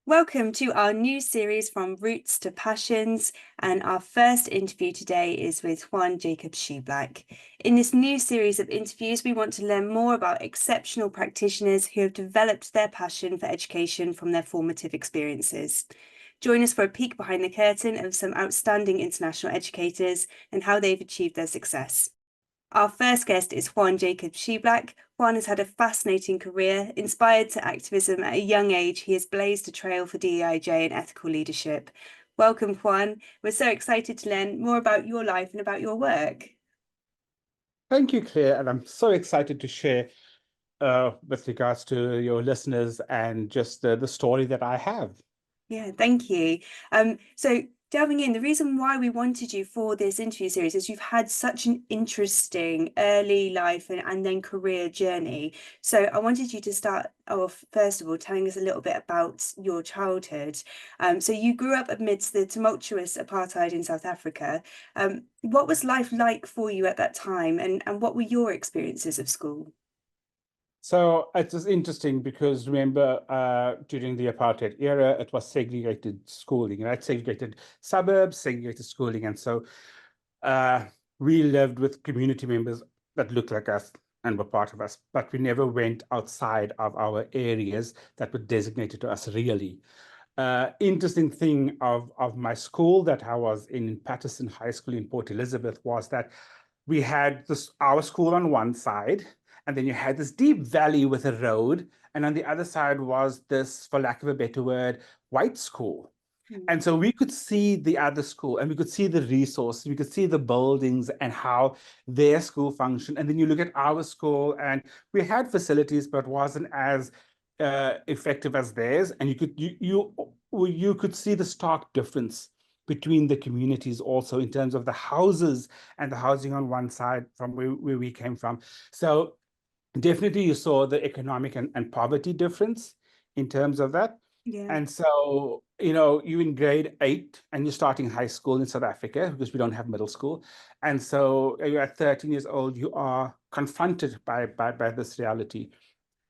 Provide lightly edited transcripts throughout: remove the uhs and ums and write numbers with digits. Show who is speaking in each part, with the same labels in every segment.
Speaker 1: Welcome to our new series From Roots to Passions, and our first interview today is with Juan Jacobs Sheblak. In this new series of interviews, we want to learn more about exceptional practitioners who have developed their passion for education from their formative experiences. Join us for a peek behind the curtain of some outstanding international educators and how they've achieved their success. Our first guest is Juan Jacobs Sheblak. Juan has had a fascinating career. Inspired to activism at a young age, he has blazed a trail for DEIJ and ethical leadership. Welcome, Juan. We're so excited to learn more about your life and about your work.
Speaker 2: Thank you, Claire, and I'm so excited to share with regards to your listeners and just the story that I have.
Speaker 1: Yeah, thank you. So delving in, the reason why we wanted you for this interview series is you've had such an interesting early life and then career journey. So I wanted you to start off, first of all, telling us a little bit about your childhood. So you grew up amidst the tumultuous apartheid in South Africa. What was life like for you at that time, and what were your experiences of school?
Speaker 2: So it was interesting because remember, during the apartheid era, it was segregated schooling, right? Segregated suburbs, segregated schooling. And so we lived with community members that looked like us and were part of us, but we never went outside of our areas that were designated to us really. Interesting thing of my school that I was in Patterson High School in Port Elizabeth was that we had our school on one side, and then you had this deep valley with a road, and on the other side was this, for lack of a better word, white school. And so we could see the other school and we could see the resources, we could see the buildings and how their school functioned. And then you look at our school and we had facilities, but wasn't as effective as theirs. And you could see the stark difference between the communities also in terms of the houses and the housing on one side from where we came from. So definitely you saw the economic and poverty difference in terms of that.
Speaker 1: Yeah.
Speaker 2: And so, you're in grade 8 and you're starting high school in South Africa because we don't have middle school. And so you're at 13 years old, you are confronted by this reality.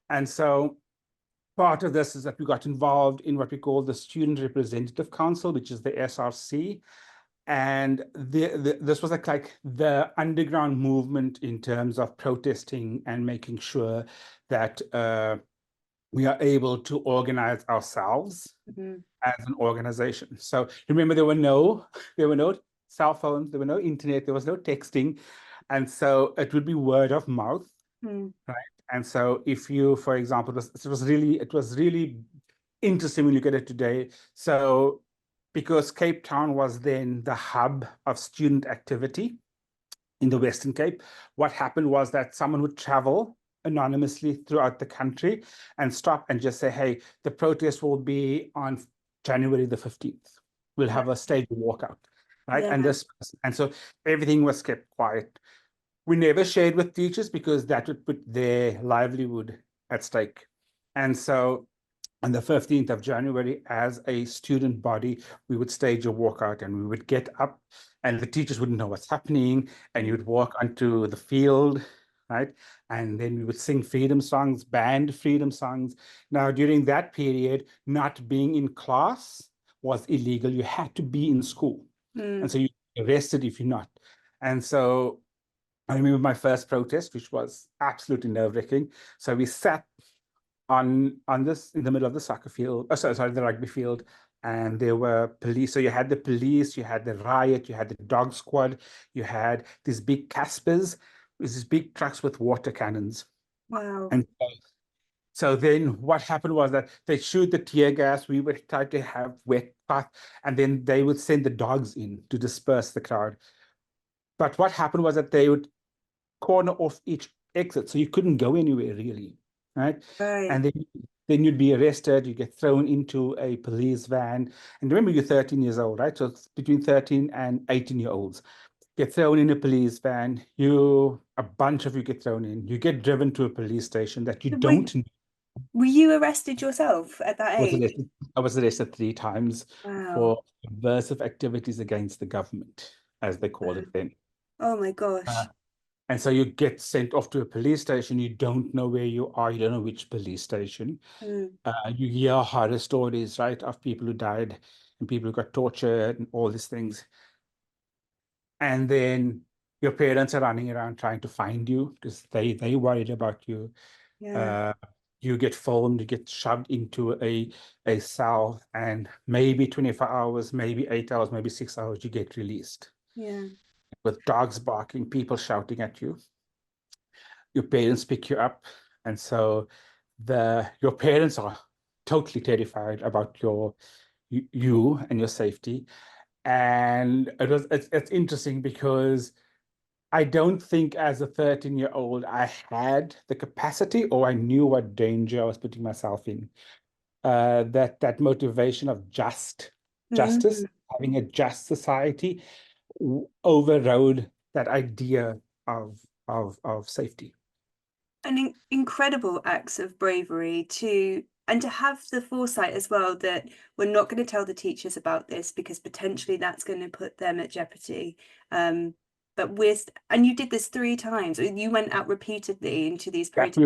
Speaker 2: And so part of this is that we got involved in what we call the Student Representative Council, which is the SRC. And this was like the underground movement in terms of protesting and making sure that we are able to organize ourselves as an organization. So remember, there were no cell phones, there were no internet, there was no texting. And so it would be word of mouth, right? And so if you, for example, it was really interesting when you look at it today. So because Cape Town was then the hub of student activity in the Western Cape, what happened was that someone would travel anonymously throughout the country and stop and just say, hey, the protest will be on January the 15th. We'll have a stage walkout, right?
Speaker 1: Yeah.
Speaker 2: And so everything was kept quiet. We never shared with teachers because that would put their livelihood at stake. And so on the 15th of January, as a student body, we would stage a walkout and we would get up and the teachers wouldn't know what's happening. And you would walk onto the field, right? And then we would sing freedom songs, band freedom songs. Now, during that period, not being in class was illegal. You had to be in school. And so you were arrested if you're not. And so I remember my first protest, which was absolutely nerve-wracking. So we sat on this in the middle of the soccer field, sorry, the rugby field, and there were police. So you had the police, you had the riot, you had the dog squad, you had these big Caspers, these big trucks with water cannons.
Speaker 1: Wow.
Speaker 2: And so then what happened was that they shoot the tear gas. We would try to have wet cloth, and then they would send the dogs in to disperse the crowd. But what happened was that they would corner off each exit, so you couldn't go anywhere really, right?
Speaker 1: Right.
Speaker 2: And then you'd be arrested, you get thrown into a police van. And remember, you're 13 years old, right? So it's between 13 and 18-year-olds. Get thrown in a police van, a bunch of you get thrown in, you get driven to a police station that you
Speaker 1: Were,
Speaker 2: don't know.
Speaker 1: were you arrested yourself at that age?
Speaker 2: I was arrested 3 times
Speaker 1: Wow.
Speaker 2: for subversive activities against the government, as they called it then.
Speaker 1: Oh my
Speaker 2: Uh,
Speaker 1: gosh.
Speaker 2: And so you get sent off to a police station. You don't know where you are. You don't know which police station.
Speaker 1: Mm.
Speaker 2: You hear horror stories, right, of people who died and people who got tortured and all these things. And then your parents are running around trying to find you because they worried about you.
Speaker 1: Yeah.
Speaker 2: Uh, you get filmed, you get shoved into a cell, and maybe 24 hours, maybe 8 hours, maybe 6 hours, you get released
Speaker 1: Yeah.
Speaker 2: with dogs barking, people shouting at you. Your parents pick you up, and so your parents are totally terrified about you and your safety. And it's interesting because I don't think as a 13-year-old I had the capacity or I knew what danger I was putting myself in. That motivation of justice,
Speaker 1: Mm.
Speaker 2: having a just society, overrode that idea of safety.
Speaker 1: And incredible acts of bravery and to have the foresight as well that we're not going to tell the teachers about this because potentially that's going to put them at jeopardy. But and you did this 3 times. You went out repeatedly into these
Speaker 2: Yeah,
Speaker 1: protests,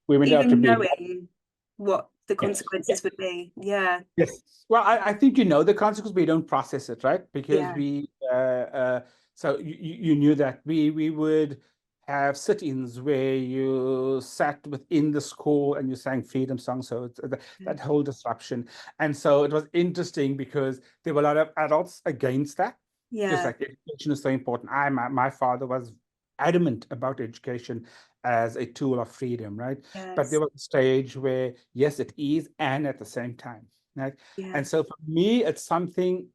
Speaker 2: we went out to
Speaker 1: even
Speaker 2: be.
Speaker 1: knowing what the
Speaker 2: Yes.
Speaker 1: consequences would be. Yeah,
Speaker 2: Yes. Well, I think you know the consequence, but you don't process it, right? Because
Speaker 1: yeah,
Speaker 2: so you knew that we would have sit-ins where you sat within the school and you sang freedom songs. So it's that whole disruption. And so it was interesting because there were a lot of adults against that. Just
Speaker 1: yeah,
Speaker 2: like education is so important. My father was adamant about education as a tool of freedom, right? But there
Speaker 1: yes,
Speaker 2: was a stage where, yes, it is, and at the same time, right?
Speaker 1: yeah,
Speaker 2: And so for me, it's something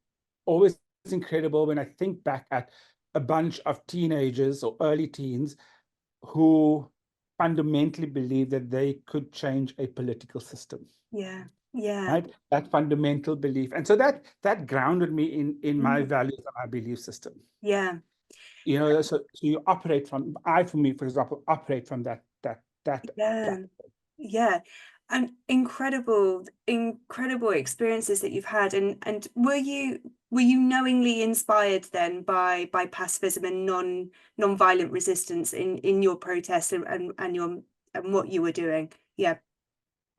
Speaker 2: always incredible when I think back at a bunch of teenagers or early teens who fundamentally believe that they could change a political system,
Speaker 1: yeah, yeah.
Speaker 2: right? That fundamental belief. And so that grounded me in my
Speaker 1: Mm.
Speaker 2: values and my belief system.
Speaker 1: Yeah.
Speaker 2: So you operate from, for me, for example, operate from that
Speaker 1: Yeah,
Speaker 2: platform.
Speaker 1: yeah. And incredible experiences that you've had. And were you knowingly inspired then by pacifism and non-violent resistance in your protests and what you were doing? Yeah.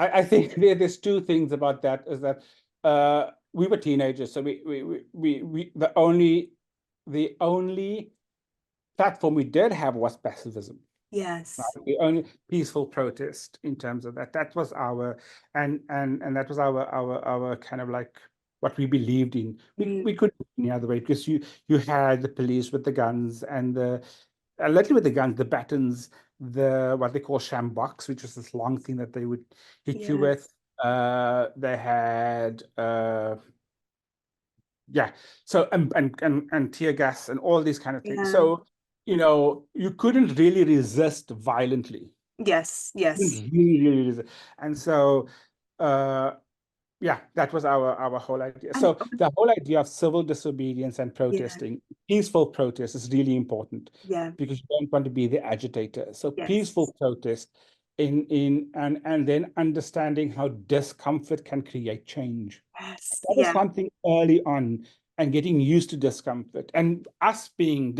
Speaker 2: I think there's two things about that is that we were teenagers, so we the only platform we did have was pacifism.
Speaker 1: Yes.
Speaker 2: Right? The only peaceful protest in terms of that. That was our and that was our kind of like what we believed in.
Speaker 1: Mm,
Speaker 2: We couldn't any other way because you had the police with the guns and literally with the guns, the batons, what they call shambaks, which was this long thing that they would hit you
Speaker 1: yeah.
Speaker 2: with. They had yeah, so and tear gas and all these kind of things.
Speaker 1: Yeah.
Speaker 2: So you couldn't really resist violently.
Speaker 1: Yes. Yes.
Speaker 2: Really resist. And so uh yeah, that was our whole idea.
Speaker 1: And
Speaker 2: So the whole idea of civil disobedience and
Speaker 1: yeah.
Speaker 2: protesting, peaceful protest is really important
Speaker 1: Yeah.
Speaker 2: because you don't want to be the agitator. So
Speaker 1: Yes.
Speaker 2: peaceful protest and then understanding how discomfort can create change.
Speaker 1: Yes.
Speaker 2: That was
Speaker 1: Yeah.
Speaker 2: something early on and getting used to discomfort and us being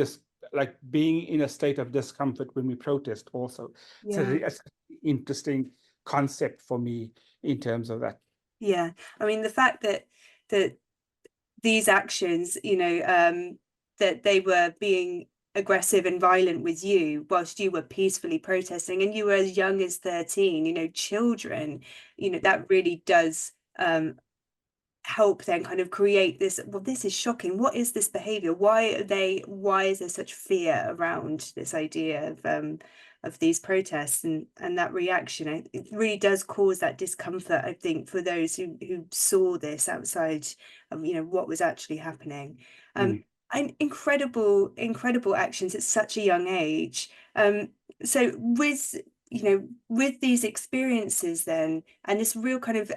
Speaker 2: in a state of discomfort when we protest also.
Speaker 1: Yeah.
Speaker 2: It's an interesting concept for me in terms of that.
Speaker 1: Yeah. I mean, the fact that these actions, that they were being aggressive and violent with you whilst you were peacefully protesting and you were as young as 13, children, that really does help then kind of create this, well, this is shocking, what is this behavior, why is there such fear around this idea of these protests and that reaction. It really does cause that discomfort, I think, for those who saw this outside of what was actually happening.
Speaker 2: Mm.
Speaker 1: And incredible actions at such a young age. So with these experiences then and this real kind of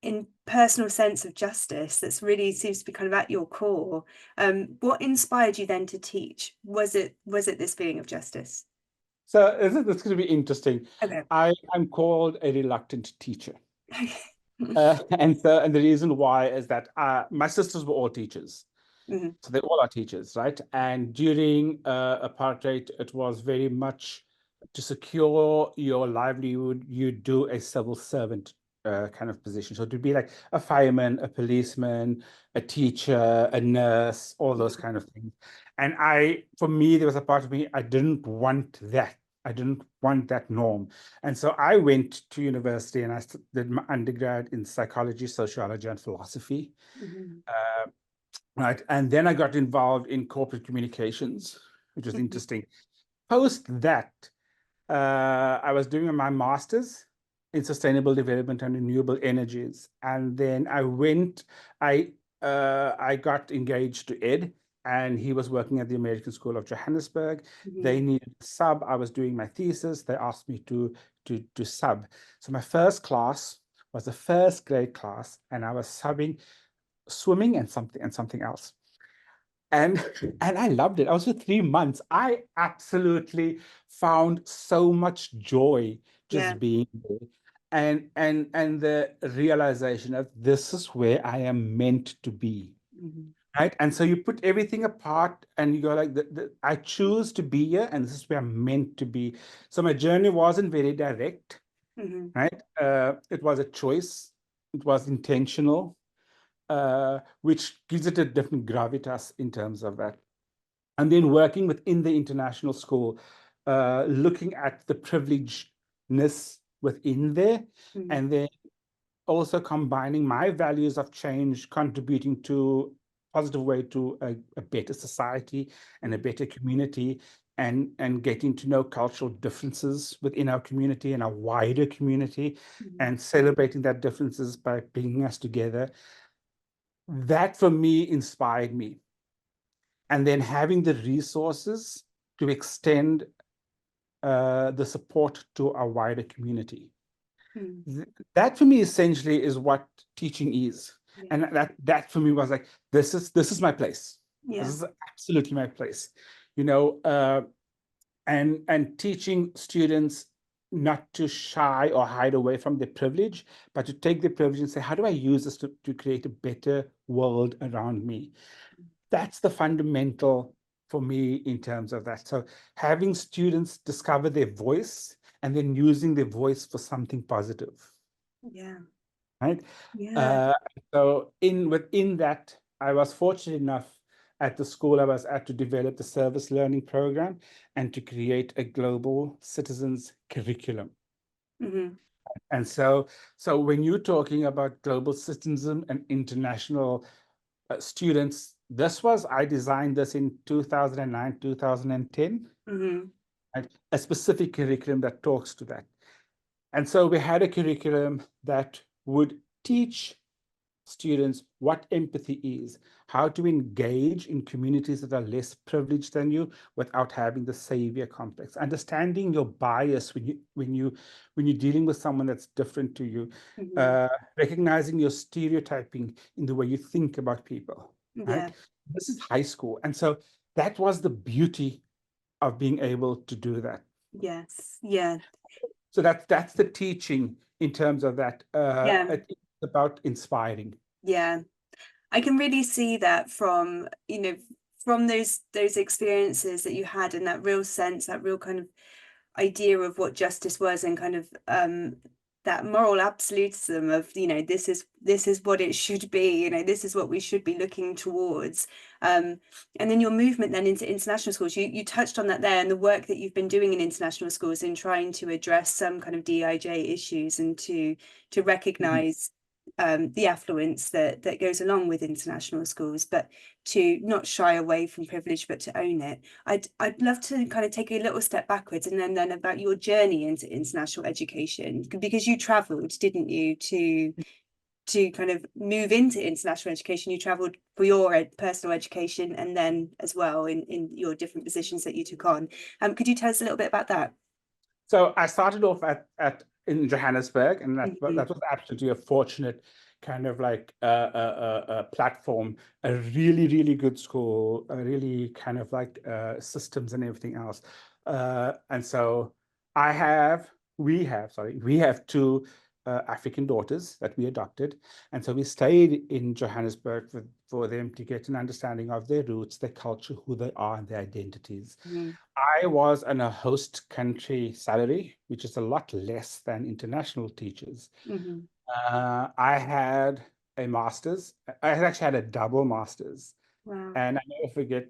Speaker 1: in personal sense of justice that's really seems to be kind of at your core. What inspired you then to teach? Was it this feeling of justice?
Speaker 2: So this going to be interesting.
Speaker 1: Okay.
Speaker 2: I'm called a reluctant teacher. And the reason why is that my sisters were all teachers.
Speaker 1: Mm-hmm.
Speaker 2: So they all are teachers, right? And during apartheid, it was very much to secure your livelihood, you do a civil servant kind of position. So to be like a fireman, a policeman, a teacher, a nurse, all those kind of things. And for me, there was a part of me, I didn't want that. I didn't want that norm. And so I went to university and I did my undergrad in psychology, sociology, and philosophy.
Speaker 1: Mm-hmm.
Speaker 2: Right. And then I got involved in corporate communications, which was
Speaker 1: Mm-hmm.
Speaker 2: interesting. Post that, I was doing my master's in sustainable development and renewable energies. And then I got engaged to Ed, and he was working at the American School of Johannesburg.
Speaker 1: Mm-hmm.
Speaker 2: They needed a sub. I was doing my thesis. They asked me to sub. So my first class was the first grade class, and I was subbing swimming and something else. And I loved it. I was for 3 months. I absolutely found so much joy
Speaker 1: Yeah.
Speaker 2: just being there. And the realization of this is where I am meant to be.
Speaker 1: Mm-hmm.
Speaker 2: Right. And so you put everything apart and you go like, I choose to be here, and this is where I'm meant to be. So my journey wasn't very direct,
Speaker 1: Mm-hmm.
Speaker 2: right? It was a choice. It was intentional, which gives it a different gravitas in terms of that. And then working within the international school, looking at the privilegedness within there,
Speaker 1: Mm-hmm.
Speaker 2: and then also combining my values of change, contributing to positive way to a better society and a better community, and getting to know cultural differences within our community and our wider community,
Speaker 1: Mm-hmm.
Speaker 2: and celebrating that differences by bringing us together. That for me inspired me. And then having the resources to extend the support to our wider community.
Speaker 1: Mm-hmm.
Speaker 2: That for me essentially is what teaching is.
Speaker 1: Yeah.
Speaker 2: And that for me was like, this is my place. This
Speaker 1: Yeah.
Speaker 2: is absolutely my place. And teaching students not to shy or hide away from their privilege, but to take the privilege and say, how do I use this to create a better world around me? That's the fundamental for me in terms of that. So having students discover their voice and then using their voice for something positive,
Speaker 1: Yeah.
Speaker 2: right?
Speaker 1: Yeah.
Speaker 2: Uh, so within that, I was fortunate enough at the school I was at to develop the service learning program and to create a global citizens curriculum.
Speaker 1: Mm-hmm.
Speaker 2: And so when you're talking about global citizenship and international students, I designed this in 2009, 2010,
Speaker 1: Mm-hmm.
Speaker 2: right? A specific curriculum that talks to that. And so we had a curriculum that would teach students what empathy is, how to engage in communities that are less privileged than you without having the savior complex, understanding your bias when you're dealing with someone that's different to you,
Speaker 1: Mm-hmm.
Speaker 2: uh, recognizing your stereotyping in the way you think about people,
Speaker 1: Yeah.
Speaker 2: right? This is high school. And so that was the beauty of being able to do that.
Speaker 1: Yes. Yeah.
Speaker 2: So that's the teaching in terms of that.
Speaker 1: Yeah.
Speaker 2: It's about inspiring.
Speaker 1: Yeah. I can really see that from, from those experiences that you had, and that real sense, that real kind of idea of what justice was, and kind of that moral absolutism of, this is what it should be, this is what we should be looking towards. And then your movement then into international schools, you touched on that there, and the work that you've been doing in international schools in trying to address some kind of DEIJ issues, and to recognize the affluence that goes along with international schools, but to not shy away from privilege, but to own it. I'd love to kind of take a little step backwards, and then about your journey into international education, because you travelled, didn't you, to kind of move into international education. You travelled for your personal education, and then as well in your different positions that you took on. Could you tell us a little bit about that?
Speaker 2: So I started off in Johannesburg, and that
Speaker 1: Mhm.
Speaker 2: was absolutely a fortunate kind of like a platform, a really, really good school, a really kind of like systems and everything else. And so we have two African daughters that we adopted. And so we stayed in Johannesburg for them to get an understanding of their roots, their culture, who they are, and their identities.
Speaker 1: Mm.
Speaker 2: I was on a host country salary, which is a lot less than international teachers.
Speaker 1: Mm-hmm.
Speaker 2: I had a master's. I had actually had a double master's.
Speaker 1: Wow.
Speaker 2: And I never forget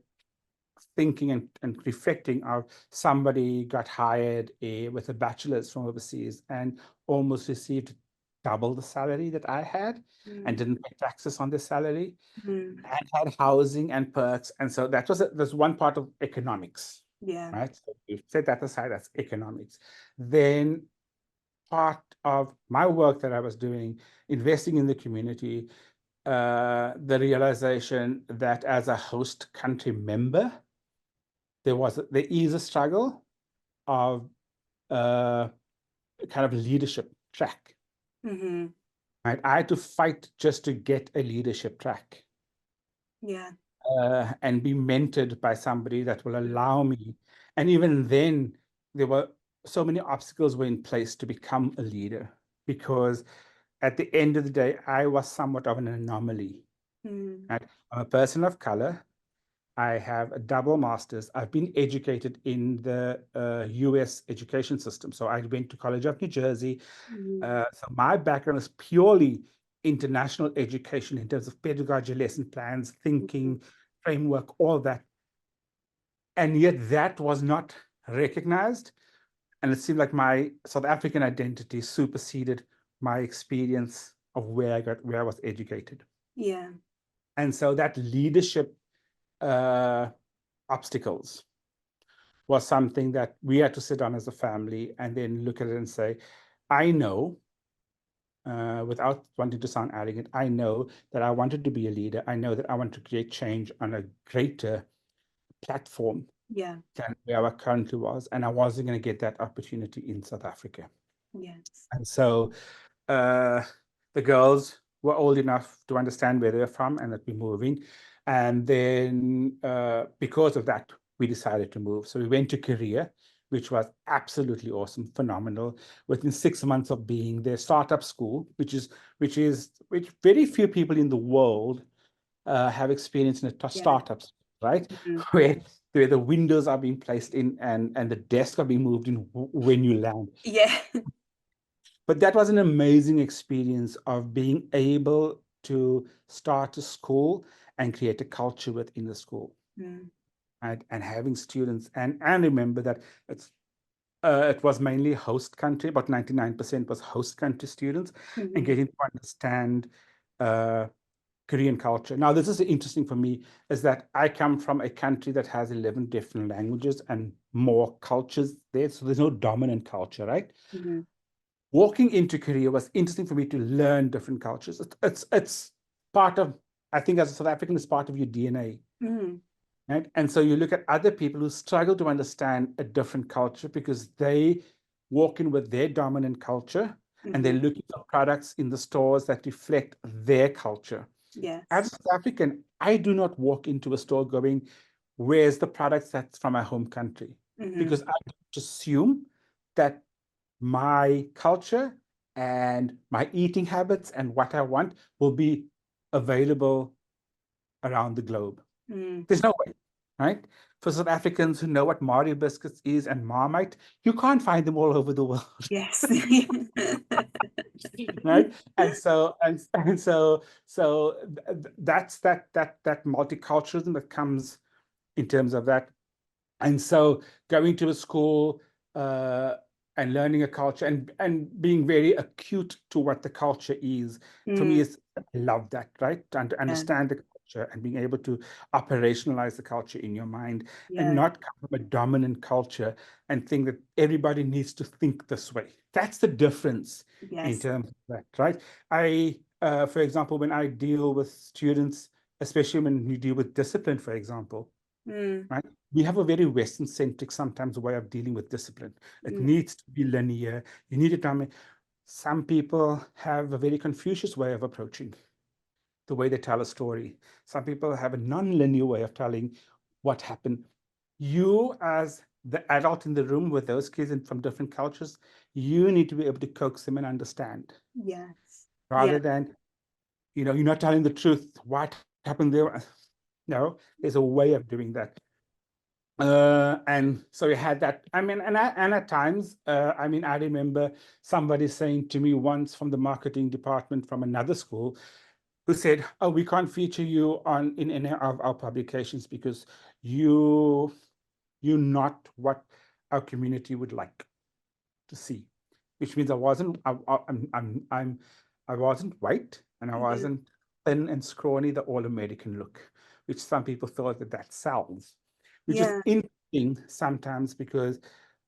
Speaker 2: thinking and reflecting of somebody got hired with a bachelor's from overseas and almost received double the salary that I had and didn't pay taxes on the salary
Speaker 1: Mm.
Speaker 2: and had housing and perks. And so that was there's one part of economics,
Speaker 1: Yeah.
Speaker 2: right? So you set that aside, that's economics. Then part of my work that I was doing, investing in the community, the realization that as a host country member, there is a struggle of kind of leadership track.
Speaker 1: Mm-hmm.
Speaker 2: Right? I had to fight just to get a leadership track.
Speaker 1: Yeah.
Speaker 2: And be mentored by somebody that will allow me. And even then, there were so many obstacles were in place to become a leader, because at the end of the day, I was somewhat of an anomaly.
Speaker 1: Mm.
Speaker 2: Right? I'm a person of color. I have a double master's. I've been educated in the US education system. So I went to College of New Jersey.
Speaker 1: Mm.
Speaker 2: So my background is purely international education in terms of pedagogy, lesson plans, thinking, framework, all that. And yet that was not recognized. And it seemed like my South African identity superseded my experience of where I was educated.
Speaker 1: Yeah.
Speaker 2: And so that leadership obstacles was something that we had to sit down as a family and then look at it and say, I know, without wanting to sound arrogant, I know that I wanted to be a leader. I know that I want to create change on a greater platform
Speaker 1: Yeah.
Speaker 2: than where I currently was. And I wasn't going to get that opportunity in South Africa.
Speaker 1: Yes.
Speaker 2: And so the girls were old enough to understand where they're from and that we're moving. And then because of that, we decided to move. So we went to Korea, which was absolutely awesome, phenomenal. Within 6 months of being their startup school, which very few people in the world have experience in a
Speaker 1: Yeah.
Speaker 2: startups, right?
Speaker 1: Mm-hmm.
Speaker 2: Where the windows are being placed in and the desks are being moved in when you land.
Speaker 1: Yeah.
Speaker 2: But that was an amazing experience of being able to start a school and create a culture within the school.
Speaker 1: Mm.
Speaker 2: And having students and remember that it was mainly host country, about 99% was host country students, and
Speaker 1: Mm-hmm.
Speaker 2: getting to understand Korean culture. Now, this is interesting for me, is that I come from a country that has 11 different languages and more cultures there. So there's no dominant culture, right?
Speaker 1: Mm-hmm.
Speaker 2: Walking into Korea was interesting for me to learn different cultures. It's part of, I think as a South African, it's part of your DNA.
Speaker 1: Mm-hmm.
Speaker 2: Right? And so you look at other people who struggle to understand a different culture because they walk in with their dominant culture and they're
Speaker 1: Mm-hmm.
Speaker 2: looking for products in the stores that reflect their culture.
Speaker 1: Yes.
Speaker 2: As a South African, I do not walk into a store going, where's the products that's from my home country?
Speaker 1: Mm-hmm.
Speaker 2: Because I assume that my culture and my eating habits and what I want will be available around the globe.
Speaker 1: Mm.
Speaker 2: There's no way, right? For South Africans who know what Mario biscuits is and Marmite, you can't find them all over the world.
Speaker 1: Yes.
Speaker 2: Right? And so that's that multiculturalism that comes in terms of that. And so going to a school and learning a culture and being very acute to what the culture is, for me,
Speaker 1: Mm.
Speaker 2: is I love that, right? And to
Speaker 1: Yeah.
Speaker 2: understand the culture and being able to operationalize the culture in your mind and
Speaker 1: Yeah.
Speaker 2: not come from a dominant culture and think that everybody needs to think this way. That's the difference in
Speaker 1: Yes.
Speaker 2: terms of that, right? For example, when I deal with students, especially when you deal with discipline, for example,
Speaker 1: Mm.
Speaker 2: right? We have a very Western-centric sometimes way of dealing with discipline. It
Speaker 1: Mm.
Speaker 2: needs to be linear. You need to tell me. Some people have a very Confucius way of approaching the way they tell a story. Some people have a non-linear way of telling what happened. You, as the adult in the room with those kids and from different cultures, you need to be able to coax them and understand,
Speaker 1: Yes. Yeah.
Speaker 2: rather than, you're not telling the truth. What happened there? No, there's a way of doing that. And so we had that. I mean, and at times, I remember somebody saying to me once from the marketing department from another school, who said, "Oh, we can't feature you in any of our publications because you're not what our community would like to see," which means I wasn't white, and I
Speaker 1: Yeah.
Speaker 2: wasn't thin and scrawny, the all-American look, which some people thought that sells, which is
Speaker 1: Yeah.
Speaker 2: interesting sometimes, because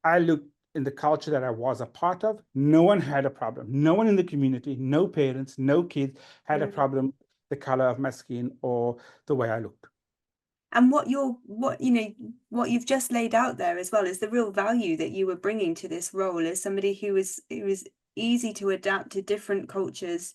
Speaker 2: I looked in the culture that I was a part of, no one had a problem. No one in the community, no parents, no kids had a
Speaker 1: Mm.
Speaker 2: problem the color of my skin or the way I looked.
Speaker 1: And what you've just laid out there as well is the real value that you were bringing to this role as somebody who was easy to adapt to different cultures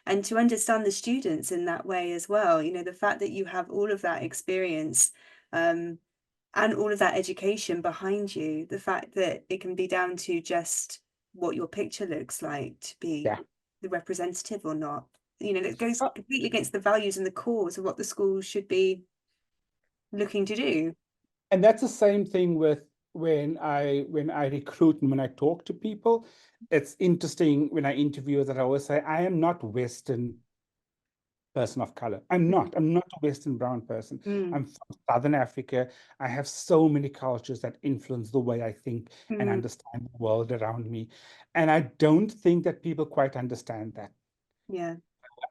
Speaker 1: and to understand the students in that way as well. The fact that you have all of that experience, and all of that education behind you, the fact that it can be down to just what your picture looks like to be
Speaker 2: Yeah.
Speaker 1: the representative or not. It goes
Speaker 2: Uh,
Speaker 1: completely against the values and the cause of what the school should be looking to do.
Speaker 2: And that's the same thing with when I recruit and when I talk to people. It's interesting when I interview that I always say, I am not Western person of color.
Speaker 1: Mm.
Speaker 2: I'm not a Western brown person.
Speaker 1: Mm.
Speaker 2: I'm from Southern Africa. I have so many cultures that influence the way I think and
Speaker 1: Mm.
Speaker 2: understand the world around me. And I don't think that people quite understand that.
Speaker 1: Yeah.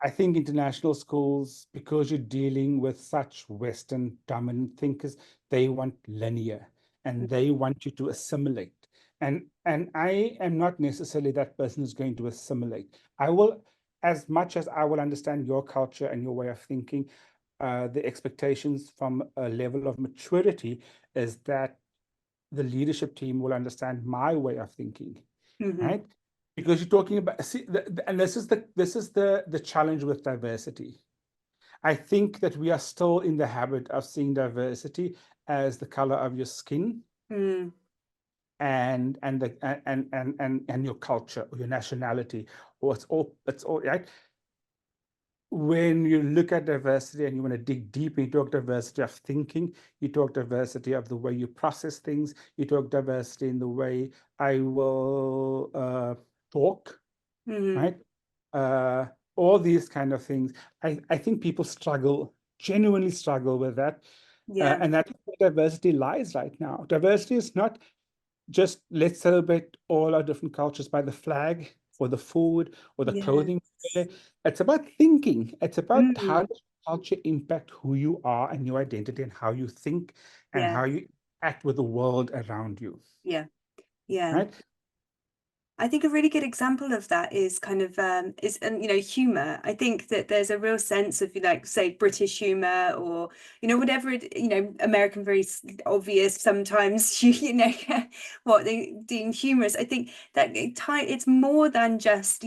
Speaker 2: I think international schools, because you're dealing with such Western dominant thinkers, they want linear and
Speaker 1: Mm.
Speaker 2: they want you to assimilate. And I am not necessarily that person who's going to assimilate. I will, as much as I will understand your culture and your way of thinking, the expectations from a level of maturity is that the leadership team will understand my way of thinking,
Speaker 1: Mhm.
Speaker 2: right? Because you're talking about, see, and this is the challenge with diversity. I think that we are still in the habit of seeing diversity as the color of your skin
Speaker 1: Mm.
Speaker 2: and your culture or your nationality, or it's all right. When you look at diversity and you want to dig deep, you talk diversity of thinking, you talk diversity of the way you process things, you talk diversity in the way I will talk,
Speaker 1: Mhm.
Speaker 2: right? Uh, all these kind of things. I think people genuinely struggle with that.
Speaker 1: Yeah.
Speaker 2: And that's where diversity lies right now. Diversity is not just let's celebrate all our different cultures by the flag or the food or the clothing.
Speaker 1: Yes.
Speaker 2: It's about thinking. It's about how
Speaker 1: Mm.
Speaker 2: does culture impact who you are and your identity and how you think and
Speaker 1: Yeah.
Speaker 2: how you act with the world around you,
Speaker 1: Yeah. Yeah.
Speaker 2: right?
Speaker 1: I think a really good example of that is kind of is and humor. I think that there's a real sense of say British humor or whatever American very obvious sometimes what they deem humorous. I think that it's more than just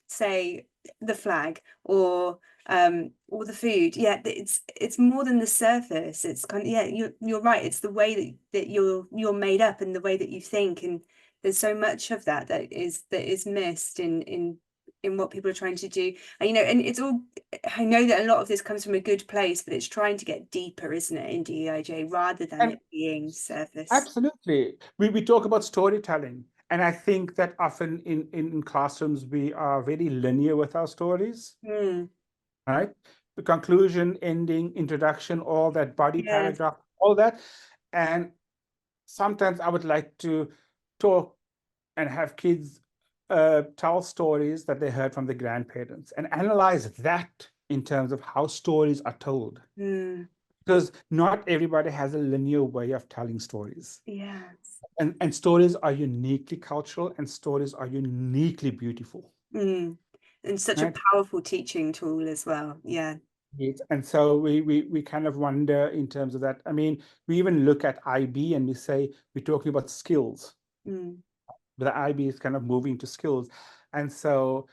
Speaker 1: say the flag or the food. Yeah, it's more than the surface. It's kind of you're right. It's the way that you're made up and the way that you think, and there's so much of that is missed in what people are trying to do. And it's all, I know that a lot of this comes from a good place, but it's trying to get deeper, isn't it, in DEIJ, rather than
Speaker 2: And
Speaker 1: it being surface.
Speaker 2: absolutely, we talk about storytelling, and I think that often in classrooms we are very linear with our stories,
Speaker 1: Mm.
Speaker 2: right? The conclusion, ending, introduction, all that body
Speaker 1: Yes.
Speaker 2: paragraph, all that. And sometimes I would like to talk and have kids tell stories that they heard from the grandparents and analyze that in terms of how stories are told.
Speaker 1: Mm.
Speaker 2: Because not everybody has a linear way of telling stories.
Speaker 1: Yes.
Speaker 2: And stories are uniquely cultural and stories are uniquely beautiful.
Speaker 1: Mm. And such a
Speaker 2: Right?
Speaker 1: powerful teaching tool as well. Yeah.
Speaker 2: Yes. And so we kind of wonder in terms of that. I mean, we even look at IB and we say we're talking about skills.
Speaker 1: Mm.
Speaker 2: But the IB is kind of moving to skills. And so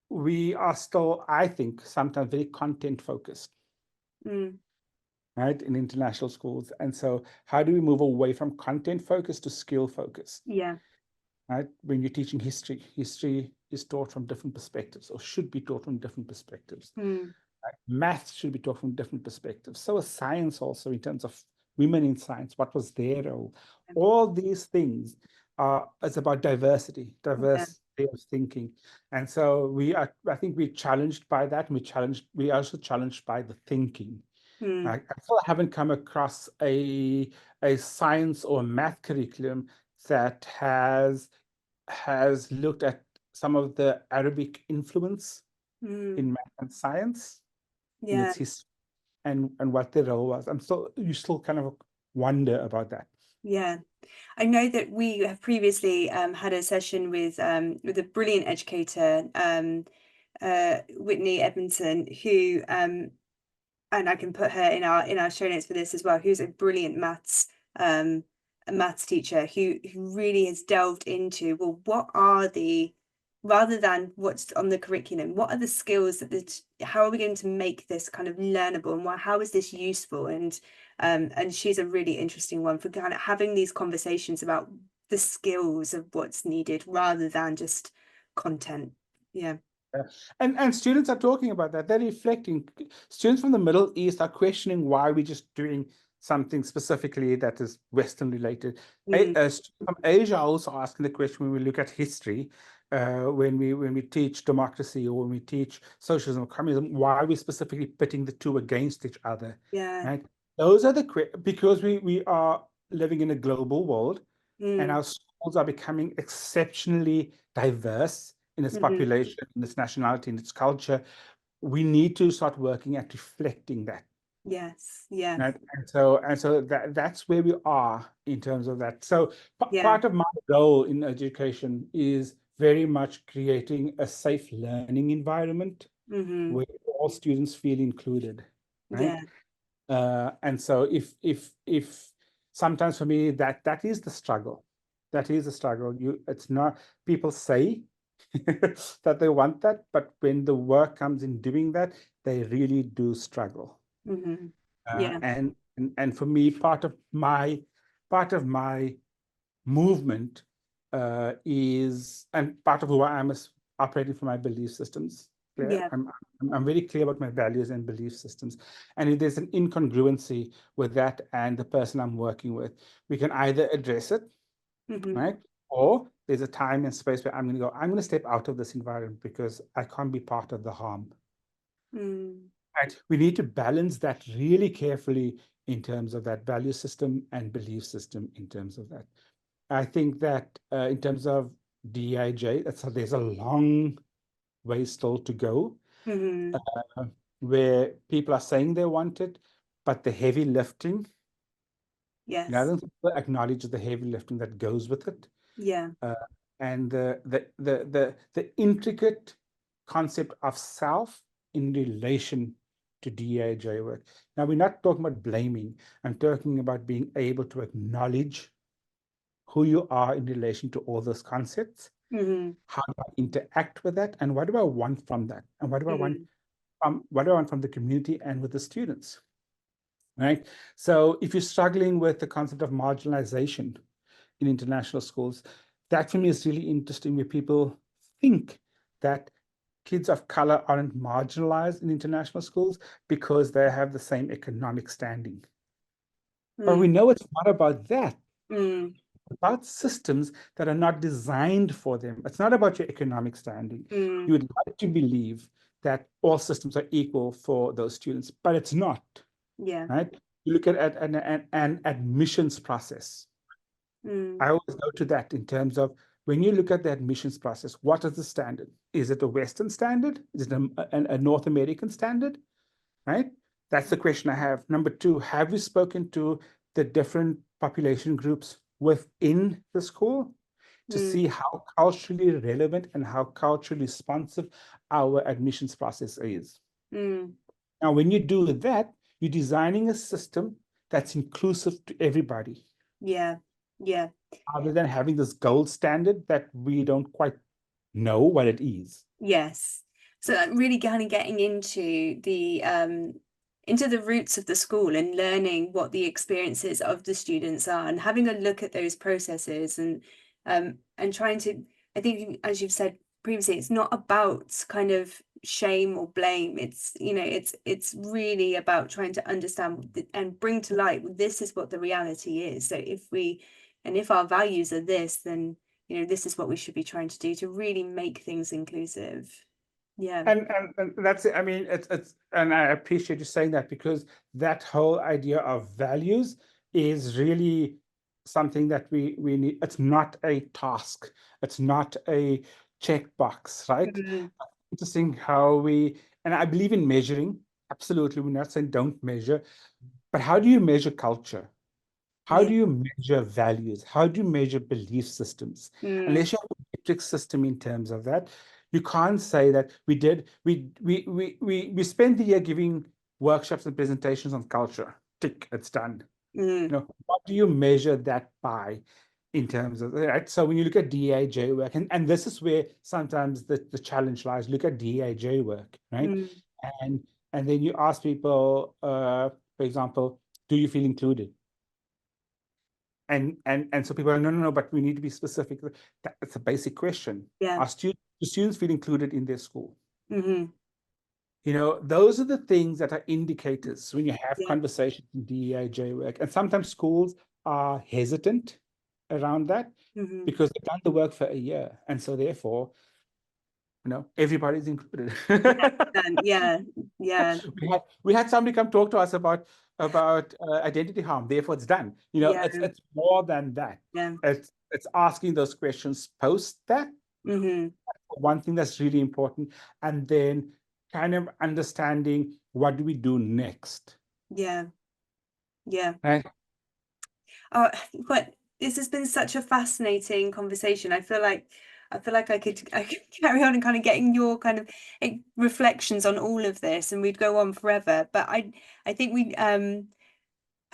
Speaker 2: we are still, I think, sometimes very content focused.
Speaker 1: Mm.
Speaker 2: right, in international schools. And so how do we move away from content focus to skill focus?
Speaker 1: Yeah.
Speaker 2: Right? When you're teaching history, history is taught from different perspectives, or should be taught from different perspectives.
Speaker 1: Mm.
Speaker 2: Right? Math should be taught from different perspectives. So is science also, in terms of women in science, what was their role? All these things are, it's about diversity,
Speaker 1: Yeah.
Speaker 2: diverse way of thinking. And so I think we're challenged by that. We are also challenged by the thinking.
Speaker 1: Mm.
Speaker 2: I still haven't come across a science or math curriculum that has looked at some of the Arabic influence
Speaker 1: Mm.
Speaker 2: in math and science, in
Speaker 1: Yeah.
Speaker 2: its history, and what their role was. You still kind of wonder about that.
Speaker 1: Yeah. I know that we have previously had a session with a brilliant educator, Whitney Edmondson, who and I can put her in our show notes for this as well, who's a brilliant a maths teacher who really has delved into, well, what are the, rather than what's on the curriculum, what are the skills that how are we going to make this kind of learnable, and how is this useful? And she's a really interesting one for kind of having these conversations about the skills of what's needed rather than just content. Yeah.
Speaker 2: And students are talking about that. They're reflecting. Students from the Middle East are questioning why we're just doing something specifically that is Western related.
Speaker 1: Mm.
Speaker 2: Students from Asia are also asking the question when we look at history, when we teach democracy or when we teach socialism or communism, why are we specifically pitting the two against each other?
Speaker 1: Yeah.
Speaker 2: Right? Those are because we are living in a global world, and
Speaker 1: Mm.
Speaker 2: our schools are becoming exceptionally diverse in its
Speaker 1: Mhm.
Speaker 2: population, in its nationality, in its culture. We need to start working at reflecting that.
Speaker 1: Yes. Yeah.
Speaker 2: Right? And so that's where we are in terms of that. So
Speaker 1: Yeah.
Speaker 2: part of my role in education is very much creating a safe learning environment
Speaker 1: Mm-hmm.
Speaker 2: where all students feel included, right?
Speaker 1: Yeah.
Speaker 2: And so if sometimes for me that is the struggle. That is the struggle. It's not, people say that they want that, but when the work comes in doing that, they really do struggle.
Speaker 1: Mm-hmm. Yeah.
Speaker 2: And for me, part of my movement is, and part of who I am is operating from my belief systems. Clear.
Speaker 1: Yeah.
Speaker 2: I'm very clear about my values and belief systems. And if there's an incongruency with that and the person I'm working with, we can either address it,
Speaker 1: Mm-hmm.
Speaker 2: right? Or there's a time and space where I'm going to step out of this environment because I can't be part of the harm.
Speaker 1: Mm.
Speaker 2: Right. We need to balance that really carefully in terms of that value system and belief system in terms of that. I think that in terms of DEIJ, there's a long way still to go,
Speaker 1: Mm-hmm.
Speaker 2: where people are saying they want it, but the heavy lifting, I
Speaker 1: Yes.
Speaker 2: don't think people acknowledge the heavy lifting that goes with it,
Speaker 1: Yeah.
Speaker 2: uh, and the intricate concept of self in relation to DEIJ work. Now, we're not talking about blaming. I'm talking about being able to acknowledge who you are in relation to all those concepts.
Speaker 1: Mm-hmm.
Speaker 2: How do I interact with that? And what do I want from that? And what do I want
Speaker 1: Mm-hmm.
Speaker 2: from the community and with the students? Right? So if you're struggling with the concept of marginalization in international schools, that for me is really interesting, where people think that kids of color aren't marginalized in international schools because they have the same economic standing. But we know it's not about that.
Speaker 1: Mm.
Speaker 2: It's about systems that are not designed for them. It's not about your economic standing.
Speaker 1: Mm.
Speaker 2: You would like to believe that all systems are equal for those students, but it's not,
Speaker 1: Yeah.
Speaker 2: right? You look at an admissions process.
Speaker 1: Mm.
Speaker 2: I always go to that in terms of, when you look at the admissions process, what is the standard? Is it a Western standard? Is it a North American standard? Right? That's the question I have. Number two, have you spoken to the different population groups within the school to
Speaker 1: Mm.
Speaker 2: see how culturally relevant and how culturally responsive our admissions process is?
Speaker 1: Mm.
Speaker 2: Now, when you do that, you're designing a system that's inclusive to everybody,
Speaker 1: Yeah. Yeah.
Speaker 2: other than having this gold standard that we don't quite know what it is.
Speaker 1: Yes. So really kind of getting into into the roots of the school and learning what the experiences of the students are and having a look at those processes and trying to, I think, as you've said previously, it's not about kind of shame or blame. It's, you know, it's really about trying to understand and bring to light, this is what the reality is. So if our values are this, then, you know, this is what we should be trying to do to really make things inclusive. Yeah.
Speaker 2: And that's it. I mean, it's and I appreciate you saying that, because that whole idea of values is really something that we need. It's not a task. It's not a checkbox, right?
Speaker 1: Mhm.
Speaker 2: Interesting how and I believe in measuring. Absolutely, we're not saying don't measure, but how do you measure culture? How
Speaker 1: Yeah.
Speaker 2: do you measure values? How do you measure belief systems?
Speaker 1: Mm.
Speaker 2: Unless you have a metric system in terms of that, you can't say that we spent the year giving workshops and presentations on culture. Tick, it's done.
Speaker 1: Mm.
Speaker 2: You know, what do you measure that by in terms of, right? So when you look at DEIJ work, and this is where sometimes the challenge lies, look at DEIJ work, right?
Speaker 1: Mm.
Speaker 2: And and then you ask people, for example, do you feel included? And so people are, no, but we need to be specific. That's a basic question.
Speaker 1: Yeah.
Speaker 2: Do students feel included in their school?
Speaker 1: Mm-hmm.
Speaker 2: You know, those are the things that are indicators when you have
Speaker 1: Yeah.
Speaker 2: conversations in DEIJ work. And sometimes schools are hesitant around that
Speaker 1: Mm-hmm.
Speaker 2: because they've done the work for a year. And so therefore, you know, everybody's included.
Speaker 1: Yeah. Yeah.
Speaker 2: We had somebody come talk to us about identity harm. Therefore, it's done. You know,
Speaker 1: Yeah.
Speaker 2: it's more than that.
Speaker 1: Yeah.
Speaker 2: It's asking those questions post that.
Speaker 1: Mm-hmm.
Speaker 2: One thing that's really important, and then kind of understanding what do we do next,
Speaker 1: Yeah. Yeah.
Speaker 2: right?
Speaker 1: Oh, but this has been such a fascinating conversation. I feel like I could carry on and kind of getting your kind of reflections on all of this, and we'd go on forever. But I think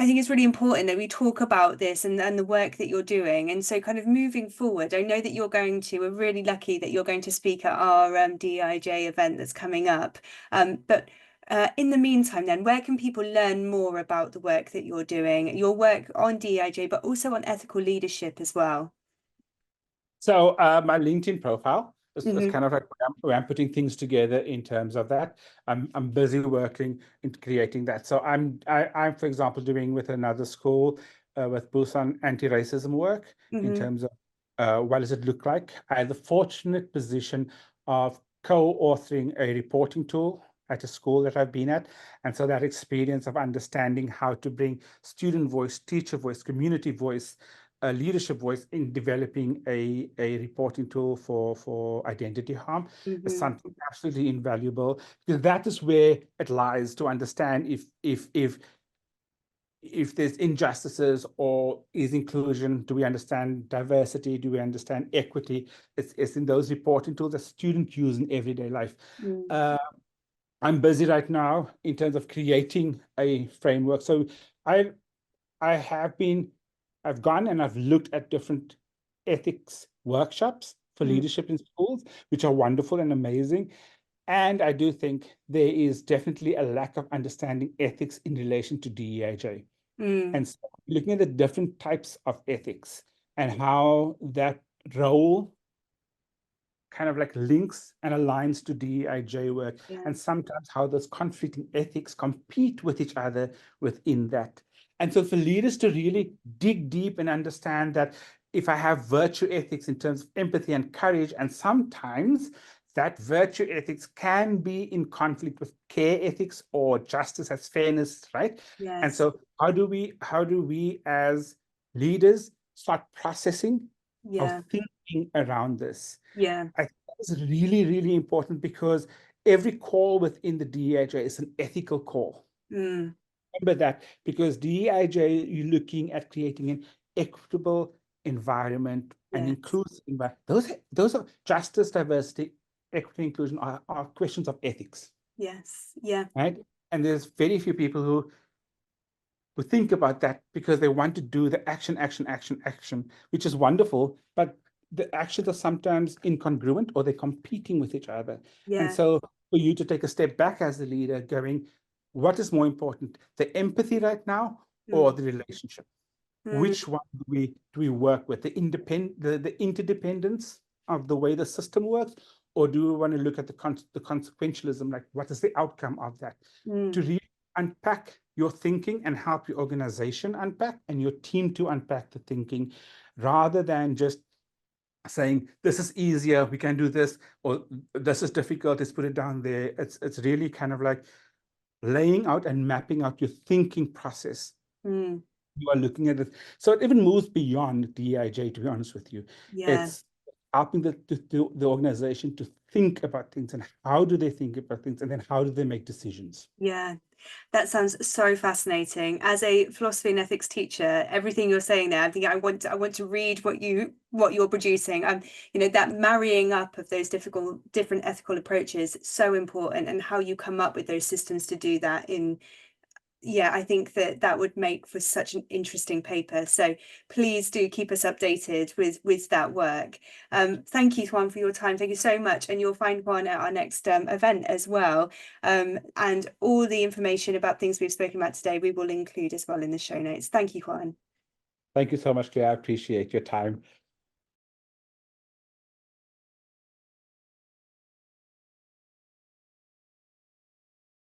Speaker 1: I think it's really important that we talk about this and the work that you're doing. And so kind of moving forward, I know that we're really lucky that you're going to speak at our DEIJ event that's coming up. But in the meantime, then, where can people learn more about the work that you're doing, your work on DEIJ, but also on ethical leadership as well?
Speaker 2: So my LinkedIn profile is
Speaker 1: Hmm.
Speaker 2: kind of like where I'm putting things together in terms of that. I'm busy working in creating that. So I'm for example doing with another school with booths on anti-racism work in
Speaker 1: Hmm.
Speaker 2: terms of what does it look like. I had the fortunate position of co-authoring a reporting tool at a school that I've been at. And so that experience of understanding how to bring student voice, teacher voice, community voice, a leadership voice in developing a reporting tool for identity harm is
Speaker 1: Hmm.
Speaker 2: something absolutely invaluable, because that is where it lies, to understand if there's injustices, or is inclusion, do we understand diversity, do we understand equity. It's in those reporting tools that students use in everyday life.
Speaker 1: Mm.
Speaker 2: I'm busy right now in terms of creating a framework. So I I have been, I've gone and I've looked at different ethics workshops for
Speaker 1: Mm.
Speaker 2: leadership in schools, which are wonderful and amazing. And I do think there is definitely a lack of understanding ethics in relation to DEIJ.
Speaker 1: Mm.
Speaker 2: And so looking at the different types of ethics and how that role kind of like links and aligns to DEIJ work,
Speaker 1: Yeah.
Speaker 2: and sometimes how those conflicting ethics compete with each other within that. And so for leaders to really dig deep and understand that if I have virtue ethics in terms of empathy and courage, and sometimes that virtue ethics can be in conflict with care ethics or justice as fairness, right? And
Speaker 1: Yes.
Speaker 2: so how do we as leaders start processing or
Speaker 1: Yeah.
Speaker 2: thinking around this?
Speaker 1: Yeah.
Speaker 2: I think that is really, really important, because every call within the DEIJ is an ethical call.
Speaker 1: Mm.
Speaker 2: Remember that, because DEIJ, you're looking at creating an equitable environment, an
Speaker 1: Yes.
Speaker 2: inclusive environment. Those are justice, diversity, equity, inclusion are questions of ethics,
Speaker 1: Yes. Yeah.
Speaker 2: right? And there's very few people who think about that, because they want to do the action, action, action, action, which is wonderful, but the actions are sometimes incongruent, or they're competing with each other. And
Speaker 1: Yeah.
Speaker 2: so for you to take a step back as the leader, going, what is more important, the empathy right now or the relationship? Which one do we work with? The interdependence of the way the system works, or do we want to look at the consequentialism, like what is the outcome of that? To really unpack your thinking and help your organization unpack and your team to unpack the thinking, rather than just saying this is easier, we can do this, or this is difficult, let's put it down there. It's really kind of like laying out and mapping out your thinking process. You are looking at it. So it even moves beyond DEIJ, to be honest with you.
Speaker 1: Yeah.
Speaker 2: It's helping the organization to think about things, and how do they think about things, and then how do they make decisions?
Speaker 1: Yeah, that sounds so fascinating. As a philosophy and ethics teacher, everything you're saying there, I think I want to read what you're producing. You know, that marrying up of those different ethical approaches, so important, and how you come up with those systems to do that yeah, I think that would make for such an interesting paper. So please do keep us updated with that work. Thank you, Juan, for your time. Thank you so much. And you'll find Juan at our next event as well. And all the information about things we've spoken about today, we will include as well in the show notes. Thank you, Juan.
Speaker 2: Thank you so much, Claire. I appreciate your time.